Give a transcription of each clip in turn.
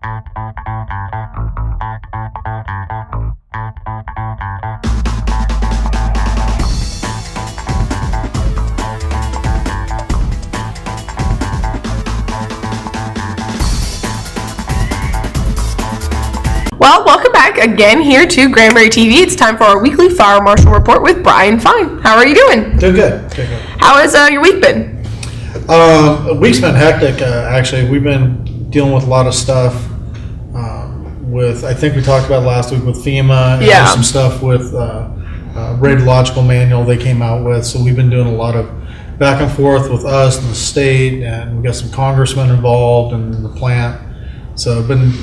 Well, welcome back again here to Granbury TV. It's time for our weekly Fire Marshal report with Brian Fine. How are you doing? Doing good. How has your week been? Week's been hectic. Actually, we've been dealing with a lot of stuff. I think we talked about last week with FEMA and Yeah. some stuff with radiological manual they came out with. So we've been doing a lot of back and forth with us and the state, and we got some congressmen involved in the plant. So it's been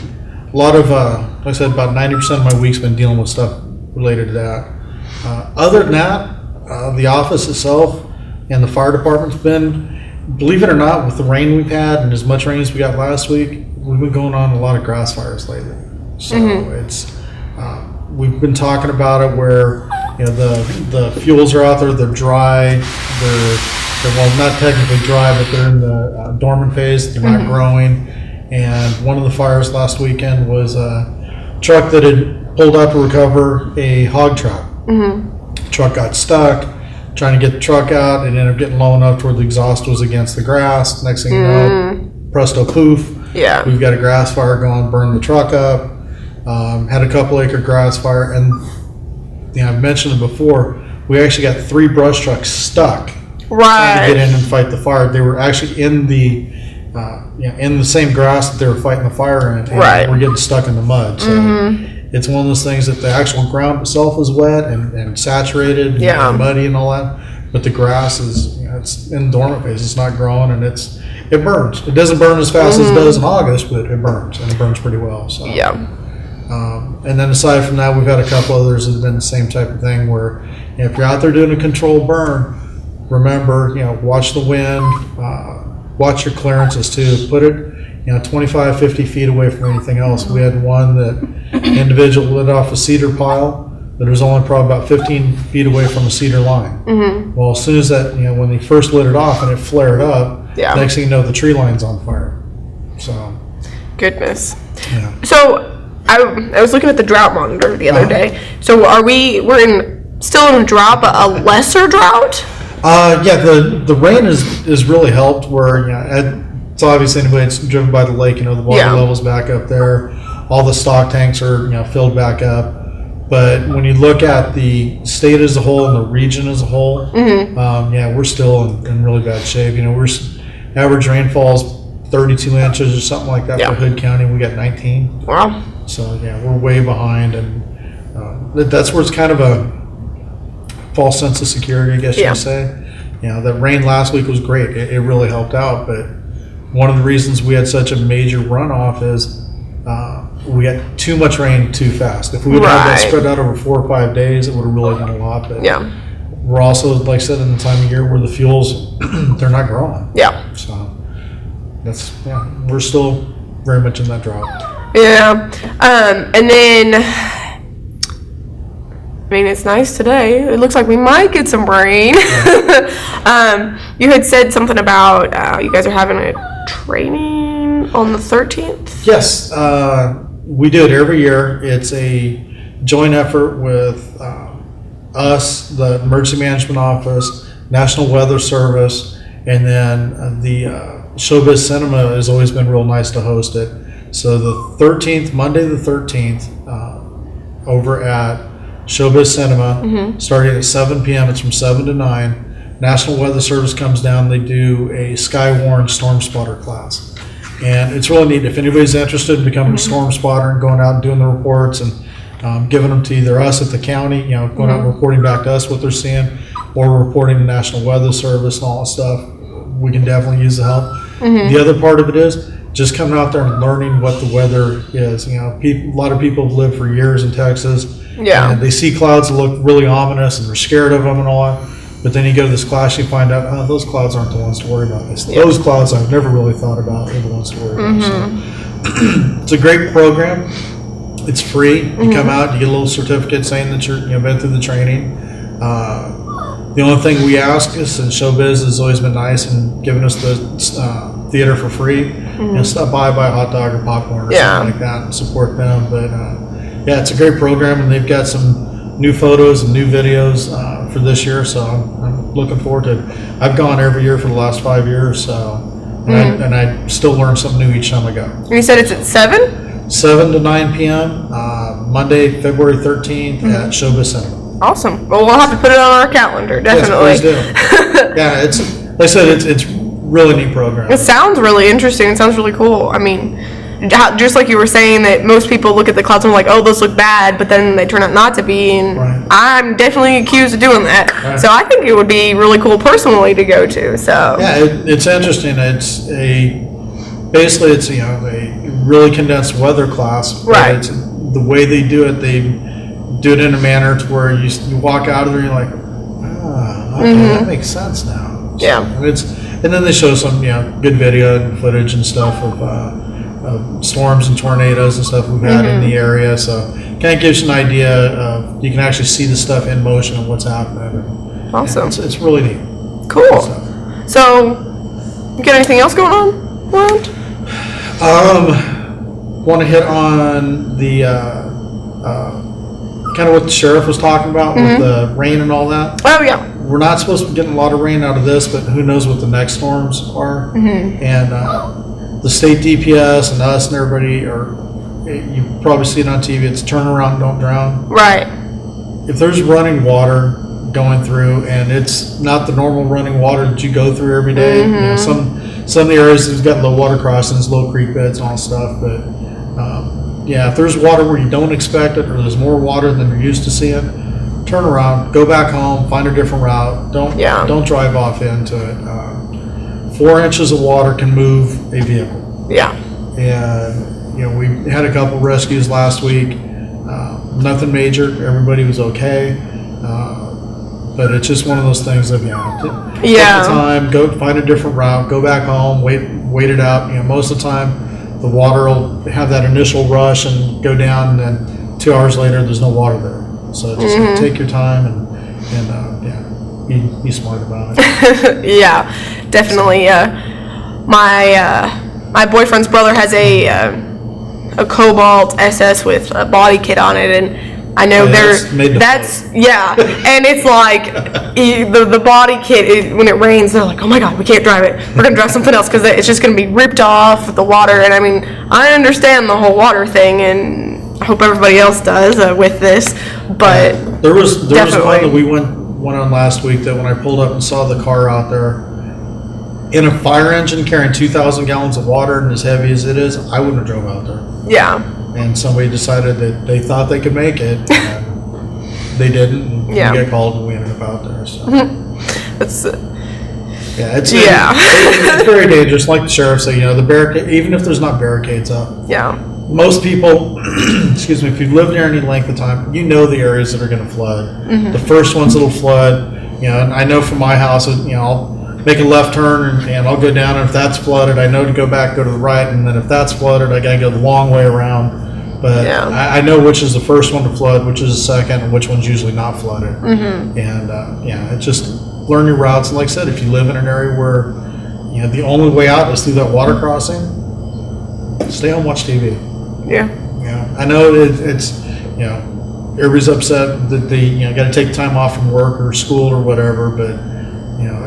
a lot of, like I said, about 90% of my week's been dealing with stuff related to that. Other than that, the office itself and the fire department's been, believe it or not, with the rain we've had and as much rain as we got last week, we've been going on a lot of grass fires lately. So it's, we've been talking about it where, the fuels are out there, they're dry, they're well, not technically dry, but they're in the dormant phase, they're not growing. And one of the fires last weekend was a truck that had pulled out to recover a hog truck. The truck got stuck, trying to get the truck out. It ended up getting low enough to where the exhaust was against the grass. Next thing you know, presto poof. Yeah. We've got a grass fire going, burned the truck up. Had a couple acre grass fire. And I've mentioned it before, we actually got 3 brush trucks stuck trying to get in and fight the fire. They were actually in the same grass that they were fighting the fire in, and we're getting stuck in the mud. So it's one of those things that the actual ground itself is wet and saturated and muddy and all that, but the grass is it's in dormant phase. It's not growing, and it burns. It doesn't burn as fast as it does in August, but it burns, and it burns pretty well. So and then aside from that, we've had a couple others that have been the same type of thing where if you're out there doing a controlled burn, remember, watch the wind. Watch your clearances too. Put it, 25, 50 feet away from anything else. We had one that individual lit off a cedar pile that was only probably about 15 feet away from a cedar line. Well, as soon as that, when they first lit it off and it flared up, next thing you know, the tree line's on fire. So. Goodness. Yeah. So I was looking at the Drought Monitor the other day. So we're still in a drought, but a lesser drought? The rain has really helped where, it's obvious anybody that's driven by the lake, the water level's back up there. All the stock tanks are, filled back up. But when you look at the state as a whole and the region as a whole, we're still in really bad shape. Average rainfall's 32 inches or something like that for Hood County. We got 19. Wow. So, we're way behind. And that's where it's kind of a false sense of security, I guess you could say. The rain last week was great. It really helped out, but one of the reasons we had such a major runoff is we got too much rain too fast. If we would have that spread out over 4 or 5 days, it would have really done a lot. But we're also, like I said, in the time of year where the fuels, they're not growing. Yeah. So we're still very much in that drought. Yeah. And then, it's nice today. It looks like we might get some rain. You had said something about you guys are having a training on the 13th? Yes, we do it every year. It's a joint effort with us, the Emergency Management Office, National Weather Service, and then the Showbiz Cinema has always been real nice to host it. So the 13th, Monday the 13th, over at Showbiz Cinema, starting at 7 p.m. It's from 7 to 9. National Weather Service comes down. They do a Skywarn storm spotter class. And it's really neat. If anybody's interested in becoming a storm spotter and going out and doing the reports and giving them to either us at the county, going out and reporting back to us what they're seeing, or reporting to National Weather Service and all that stuff, we can definitely use the help. The other part of it is just coming out there and learning what the weather is. A lot of people have lived for years in Texas. And they see clouds that look really ominous and they're scared of them and all that. But then you go to this class, you find out, those clouds aren't the ones to worry about. Those clouds I've never really thought about are the ones to worry about. So, it's a great program. It's free. You come out, you get a little certificate saying that you've been through the training. The only thing we ask is, and Showbiz has always been nice and giving us the theater for free. stop by, buy a hot dog or popcorn or Yeah. something like that and support them. But yeah, it's a great program, and they've got some new photos and new videos for this year, so I'm looking forward to it. I've gone every year for the last 5 years, so and I still learn something new each time I go. And you said it's at 7? 7 to 9 p.m. Monday, February 13th at Showbiz Cinema. Awesome. Well, we'll have to put it on our calendar, definitely. Yes, please do. Yeah, it's like I said, it's really neat program. It sounds really interesting. It sounds really cool. I mean, just like you were saying that most people look at the clouds and are like, oh, those look bad, but then they turn out not to be. And Right. I'm definitely accused of doing that. Right. So I think it would be really cool personally to go to. So Yeah, it's interesting. Basically it's a really condensed weather class. But Right. It's, the way they do it in a manner to where you walk out of there and you're like, okay, that makes sense now. So, Yeah. and then they show some good video and footage and stuff of storms and tornadoes and stuff we've had in the area. So kind of gives you an idea of, you can actually see the stuff in motion and what's happening. And, awesome. it's really neat. Cool. So, So, you got anything else going on around? want to hit on the kind of what the sheriff was talking about with the rain and all that. Oh, yeah. We're not supposed to be getting a lot of rain out of this, but who knows what the next storms are. And the state DPS and us and everybody you probably see it on TV, it's turn around, don't drown. Right. If there's running water going through and it's not the normal running water that you go through every day, some of the areas have got low water crossings, low creek beds and all stuff, but if there's water where you don't expect it, or there's more water than you're used to seeing, turn around, go back home, find a different route. Don't drive off into it. 4 inches of water can move a vehicle. Yeah. And we had a couple rescues last week. Nothing major. Everybody was okay. But it's just one of those things of take the time, go find a different route, go back home, wait it out. Most of the time, the water will have that initial rush and go down, and then 2 hours later, there's no water there. So just take your time and be smart about it. Yeah, definitely. My boyfriend's brother has a Cobalt SS with a body kit on it, and I know and it's like the body kit when it rains, they're like, oh my god, we can't drive it, we're gonna drive something else because it's just gonna be ripped off with the water. And I mean, I understand the whole water thing, and I hope everybody else does with this, but there was one that we went on last week that when I pulled up and saw the car out there in a fire engine carrying 2,000 gallons of water and as heavy as it is, I wouldn't have drove out there. Yeah. And somebody decided that they thought they could make it, and they didn't. And we got called and we ended up out there. So. It's very dangerous. Like the sheriff said, the barricade, even if there's not barricades up. Yeah. Most people, excuse me, if you've lived there any length of time, the areas that are going to flood. The first ones that'll flood, and I know from my house, I'll make a left turn and I'll go down, and if that's flooded, I know to go back, go to the right, and then if that's flooded, I got to go the long way around. But I know which is the first one to flood, which is the second, and which one's usually not flooded. And it's just learn your routes. And like I said, if you live in an area where the only way out is through that water crossing, stay home, watch TV. Yeah. I know it's everybody's upset that they got to take time off from work or school or whatever, but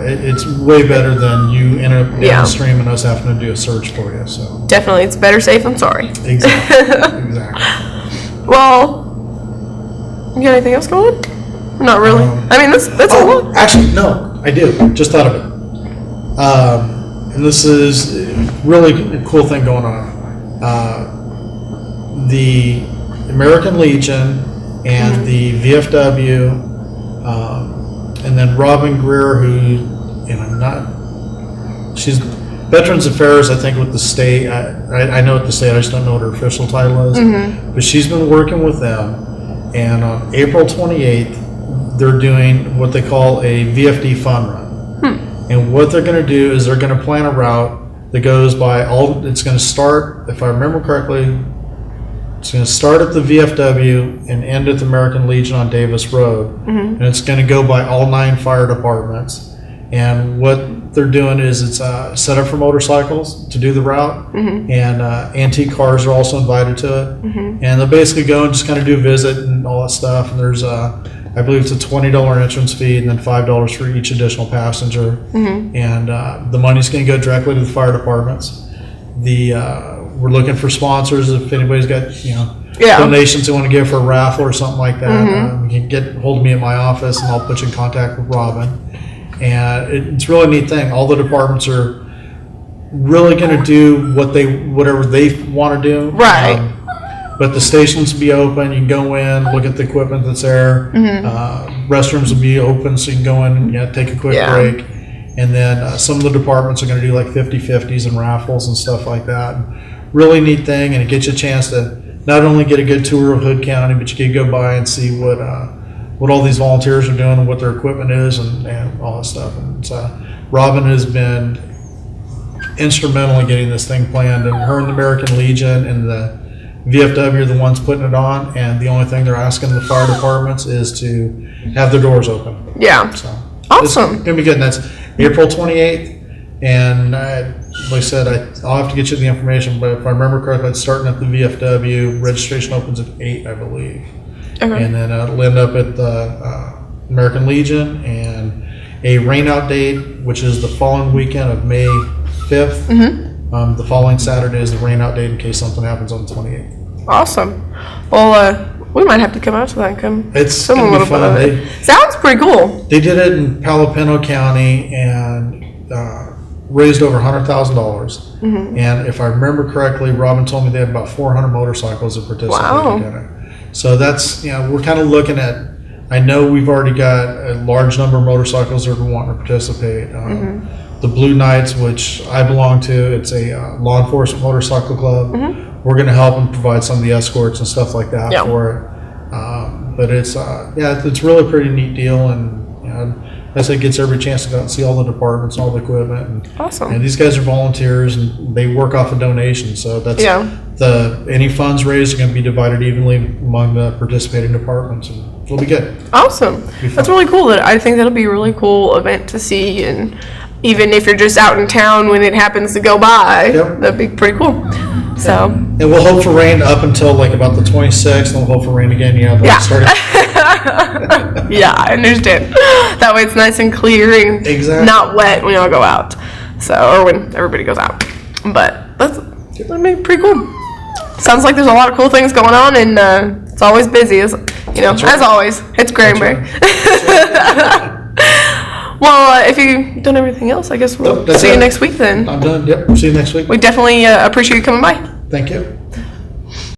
it's way better than you end up downstream and us having to do a search for you. So definitely, it's better safe than sorry. Exactly. Well, you got anything else going on? Not really. I mean, that's a lot. Actually, no, I do. Just thought of it. And this is really a cool thing going on. The American Legion and the VFW, and then Robin Greer, who, she's Veterans Affairs, I think, with the state. I know at the state, I just don't know what her official title is. But she's been working with them, and on April 28th, they're doing what they call a VFD fun run. And what they're going to do is they're going to plan a route that goes by it's going to start, if I remember correctly, it's going to start at the VFW and end at the American Legion on Davis Road. And it's going to go by all 9 fire departments. And what they're doing is it's set up for motorcycles to do the route, and antique cars are also invited to it. And they'll basically go and just kind of do a visit and all that stuff. And there's I believe it's a $20 entrance fee and then $5 for each additional passenger. And the money's going to go directly to the fire departments. We're looking for sponsors. If anybody's got donations they want to give for a raffle or something like that, you can get hold of me at my office and I'll put you in contact with Robin. And it's really a neat thing. All the departments are really going to do whatever they want to do. Right. But the stations will be open. You can go in, look at the equipment that's there. Restrooms will be open, so you can go in and take a quick break. And then some of the departments are going to do like 50-50s and raffles and stuff like that. Really neat thing, and it gets you a chance to not only get a good tour of Hood County, but you can go by and see what all these volunteers are doing and what their equipment is and all that stuff. And Robin has been instrumental in getting this thing planned, and her and the American Legion and the VFW are the ones putting it on, and the only thing they're asking the fire departments is to have their doors open. Yeah. So awesome. It's gonna be good. And that's April 28th, and like I said, I'll have to get you the information, but if I remember correctly, it's starting at the VFW. Registration opens at 8, I believe. Okay. And then it'll end up at the American Legion, and a rainout date, which is the following weekend of May 5th. The following Saturday is the rainout date in case something happens on the 28th. Awesome. Well, we might have to come out to that and come. It's going to be fun. Sounds pretty cool. They did it in Palapino County and raised over $100,000. And if I remember correctly, Robin told me they had about 400 motorcycles that participated in it. So that's, we're kind of looking at, I know we've already got a large number of motorcycles that are wanting to participate. The Blue Knights, which I belong to, it's a law enforcement motorcycle club. We're going to help and provide some of the escorts and stuff like that for it. But it's it's really a pretty neat deal, and as it gets every chance to go out and see all the departments and all the equipment. And, awesome. And these guys are volunteers and they work off a donation, so that's any funds raised are going to be divided evenly among the participating departments, and it'll be good. Awesome. That's really cool. I think that'll be a really cool event to see, and even if you're just out in town when it happens to go by, that'd be pretty cool. So. And we'll hope for rain up until like about the 26th, and we'll hope for rain again. Starting. Yeah, I understand. That way it's nice and clear and not wet when y'all go out. So, or when everybody goes out. But that'd be pretty cool. Sounds like there's a lot of cool things going on, and it's always busy, as always. It's Granbury. Well, if you done everything else, I guess we'll see you next week then. I'm done. Yep. See you next week. We definitely appreciate you coming by. Thank you.